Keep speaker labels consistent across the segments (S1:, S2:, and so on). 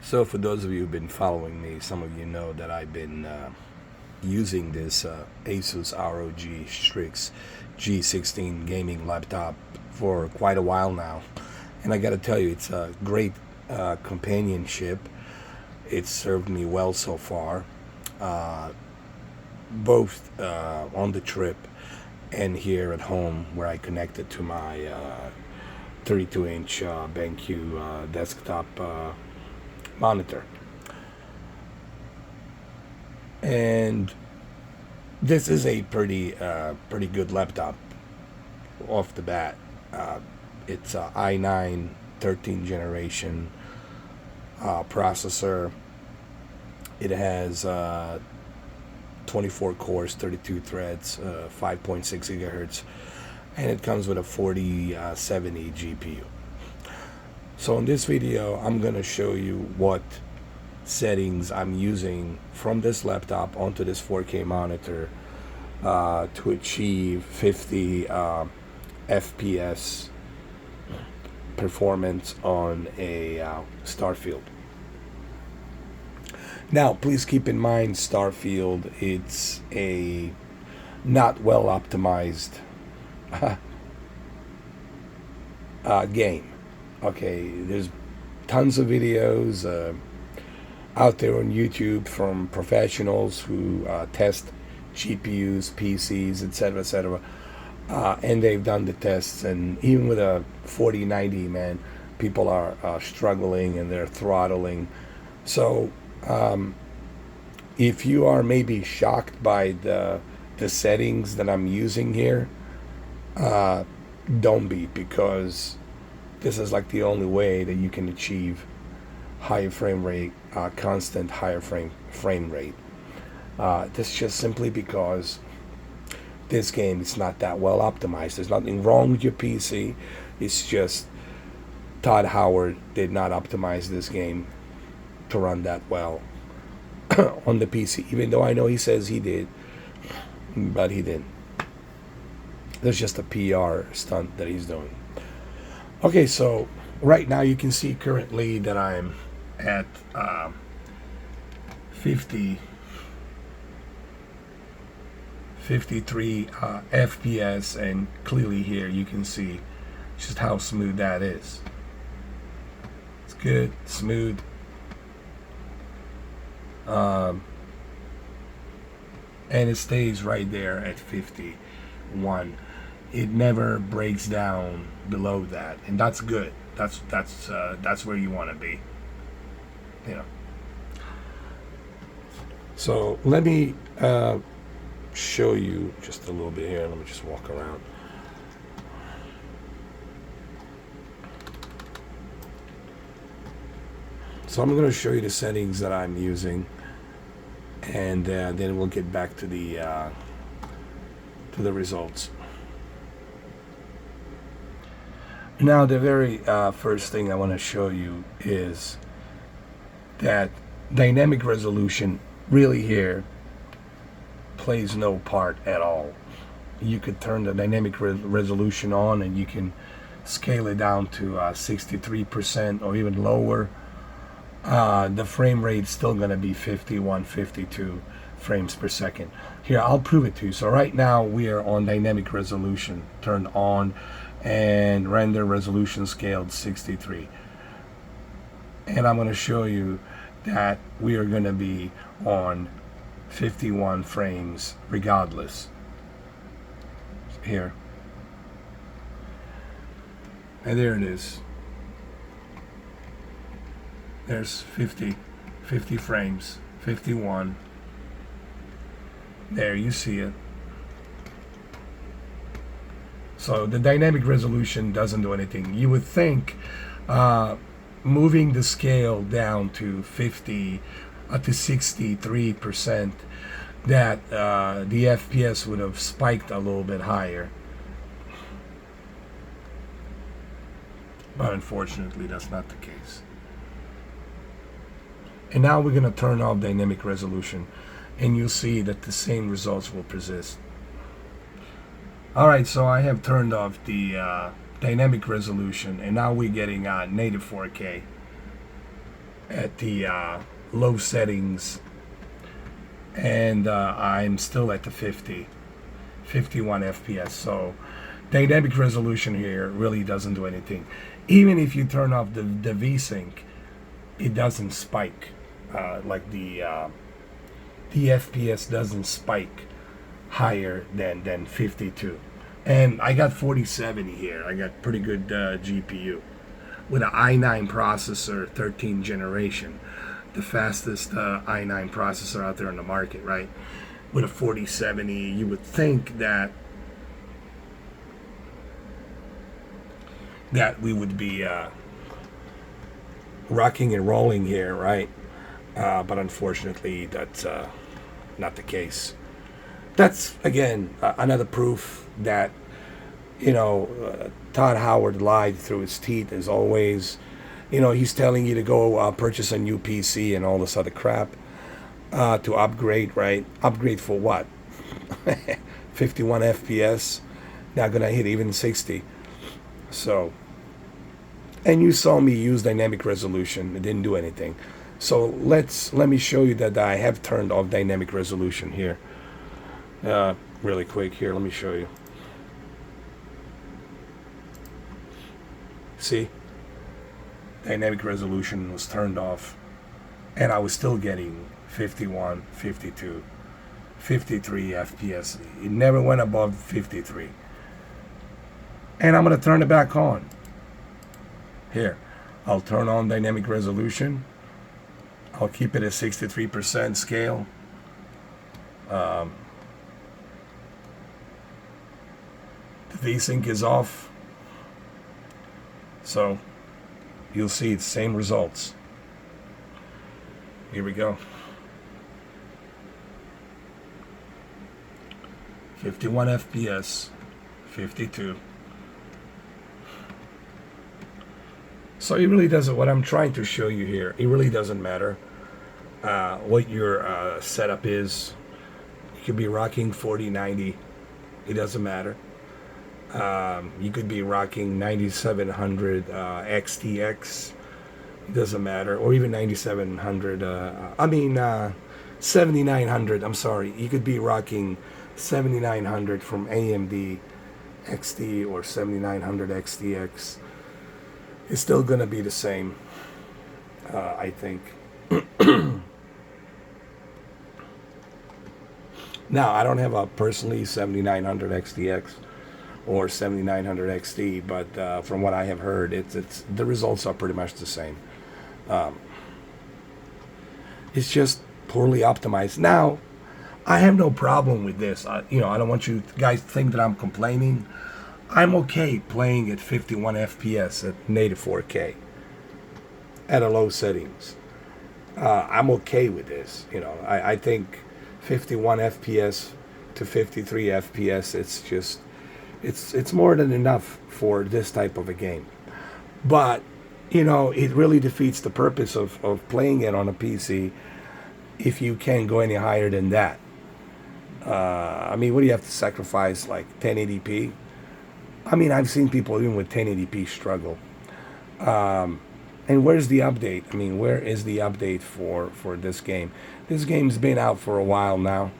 S1: So for those of you who've been following me, some of you know that I've been using this Asus ROG Strix G16 gaming laptop for quite a while now. And I gotta tell you, it's a great companionship. It's served me well so far, uh, both on the trip and here at home where I connected to my 32-inch BenQ desktop monitor. And this is a pretty good laptop off the bat. It's a i9 13th generation processor. It has 24 cores, 32 threads, 5.6 gigahertz, and it comes with a 4070 GPU. So in this video, I'm going to show you what settings I'm using from this laptop onto this 4K monitor to achieve 50 FPS performance on a Starfield. Now, please keep in mind, Starfield, it's a not well optimized game. Okay, there's tons of videos out there on YouTube from professionals who test GPUs, PCs, etc., etc. And they've done the tests, and even with a 4090, man, people are struggling and they're throttling. So if you are maybe shocked by the settings that I'm using here, don't be, because this is like the only way that you can achieve higher frame rate, constant higher frame rate. This is just simply because this game is not that well optimized. There's nothing wrong with your PC. It's just Todd Howard did not optimize this game to run that well on the PC, even though I know he says he did, but he didn't. There's just a PR stunt that he's doing. Okay, so right now you can see currently that I'm at 53 FPS, and clearly here you can see just how smooth that is. It's good, smooth. And it stays right there at 51. It never breaks down below that, and that's good. That's where you want to be, you know. So let me show you just a little bit here. Let me just walk around. So I'm going to show you the settings that I'm using, and then we'll get back to the results. Now, the very first thing I want to show you is that dynamic resolution really here plays no part at all. You could turn the dynamic resolution on, and you can scale it down to 63% or even lower. The frame rate is still going to be 51, 52 frames per second. Here, I'll prove it to you. So right now we are on dynamic resolution turned on, and render resolution scaled 63. And I'm going to show you that we are going to be on 51 frames regardless. Here. And there it is. There's 50 frames, 51. There, you see it. So the dynamic resolution doesn't do anything. You would think moving the scale down to 50 to 63%, that the FPS would have spiked a little bit higher. But unfortunately, that's not the case. And now we're going to turn off dynamic resolution, and you'll see that the same results will persist. Alright, so I have turned off the dynamic resolution, and now we're getting native 4K. at the low settings, and I'm still at the 51 FPS. So dynamic resolution here really doesn't do anything. Even if you turn off the VSync, it doesn't spike. Like the FPS doesn't spike higher than 52. And I got 4070 here. I got pretty good GPU with an i9 processor, 13th generation, the fastest i9 processor out there on the market, right? With a 4070, you would think that we would be rocking and rolling here, right? But unfortunately, that's not the case. That's again another proof that Todd Howard lied through his teeth as always. He's telling you to go purchase a new PC and all this other crap to upgrade, right? Upgrade for what? 51 FPS, not gonna hit even 60. So, and you saw me use dynamic resolution. It didn't do anything. So let me show you that I have turned off dynamic resolution here. Really quick here. Let me show you. See, dynamic resolution was turned off, and I was still getting 51, 52, 53 FPS. It never went above 53. And I'm gonna turn it back on. Here, I'll turn on dynamic resolution. I'll keep it at 63% scale. The VSync is off. So you'll see the same results. Here we go. 51 FPS, 52. So it really doesn't, what I'm trying to show you here, it really doesn't matter what your setup is. You could be rocking 4090, it doesn't matter. You could be rocking 9700 XTX, it doesn't matter, or even 9700, 7900, I'm sorry. You could be rocking 7900 from AMD XT or 7900 XTX. It's still going to be the same, I think. Now, I don't have a personally 7900 XTX or 7900 XT, but from what I have heard, it's the results are pretty much the same. It's just poorly optimized. Now, I have no problem with this. I don't want you guys to think that I'm complaining. I'm okay playing at 51 FPS at native 4K at a low settings. I'm okay with this. I think 51 FPS to 53 FPS, it's more than enough for this type of a game. But, it really defeats the purpose of playing it on a PC if you can't go any higher than that. What do you have to sacrifice, like 1080p? I've seen people even with 1080p struggle. And where's the update? Where is the update for this game? This game's been out for a while now.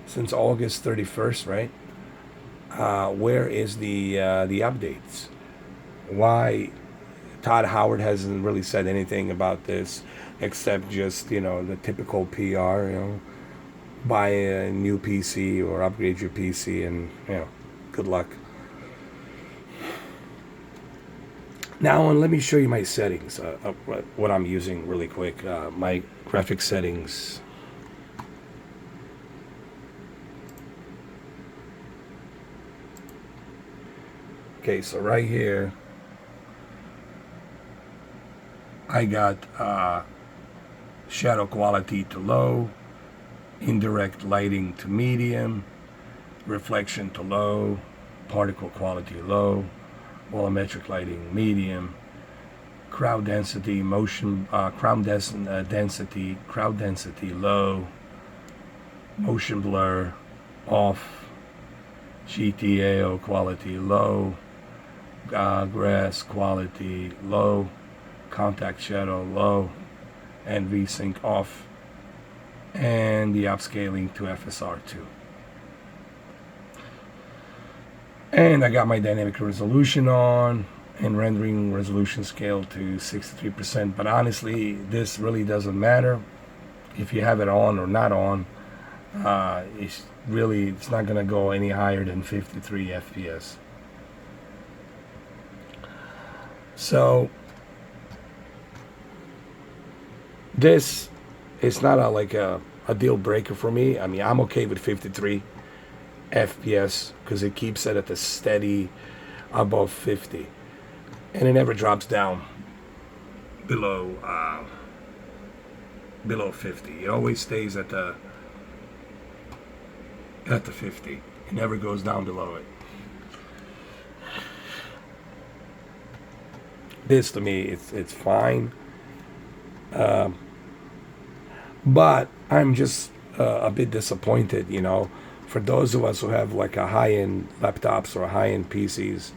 S1: Since August 31st, right? Where is the updates? Why Todd Howard hasn't really said anything about this except just, the typical PR, buy a new PC or upgrade your PC and, good luck. Now, let me show you my settings, what I'm using really quick. My graphic settings. Okay, so right here, I got shadow quality to low, indirect lighting to medium, reflection to low, particle quality low, volumetric lighting medium, crowd density density low, motion blur off, GTAO quality low, grass quality low, contact shadow low, and VSync off, and the upscaling to FSR2. And I got my dynamic resolution on and rendering resolution scale to 63%. But honestly, this really doesn't matter if you have it on or not on. It's not going to go any higher than 53 FPS. So this is not a deal breaker for me. I mean, I'm okay with 53 FPS because it keeps it at a steady above 50, and it never drops down below 50. It always stays at the 50. It never goes down below it. This to me, it's fine, but I'm just a bit disappointed, for those of us who have like a high-end laptops or high-end PCs.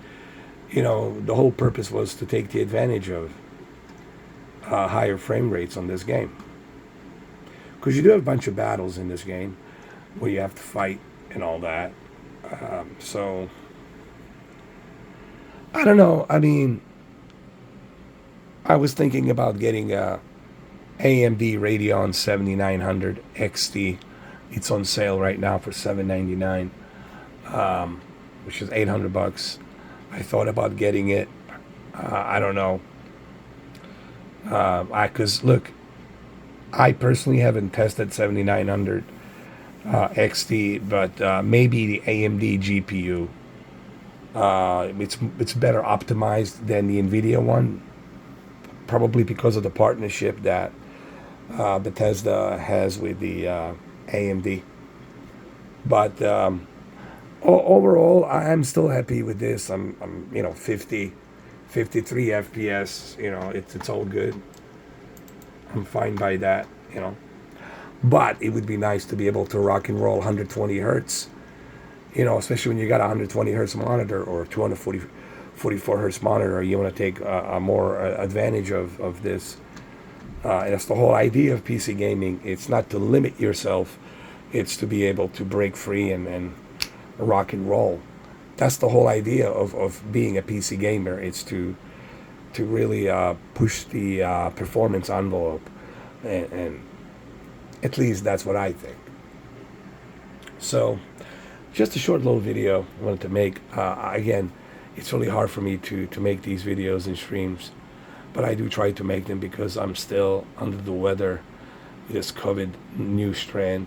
S1: The whole purpose was to take the advantage of higher frame rates on this game, because you do have a bunch of battles in this game where you have to fight and all that. So I don't know. I mean, I was thinking about getting a AMD Radeon 7900 XT. It's on sale right now for $799, which is $800. I thought about getting it. I don't know. Because look, I personally haven't tested 7900 XT, but maybe the AMD GPU. It's better optimized than the NVIDIA one, probably because of the partnership that Bethesda has with the AMD. But overall, I'm still happy with this. I'm 50, 53 FPS. It's all good. I'm fine by that. But it would be nice to be able to rock and roll 120 hertz. Especially when you got a 120 hertz monitor or 244 hertz monitor. You want to take a more advantage of this. And that's the whole idea of PC gaming. It's not to limit yourself. It's to be able to break free and rock and roll. That's the whole idea of being a PC gamer. It's to really push the performance envelope. And at least that's what I think. So just a short little video I wanted to make. Again, it's really hard for me to make these videos and streams. But I do try to make them because I'm still under the weather with this COVID new strand.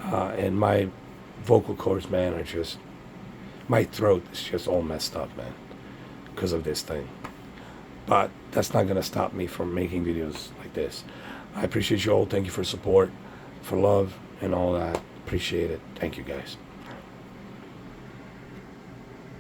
S1: And my vocal cords, man, my throat is just all messed up, man, because of this thing. But that's not going to stop me from making videos like this. I appreciate you all. Thank you for support, for love, and all that. Appreciate it. Thank you, guys.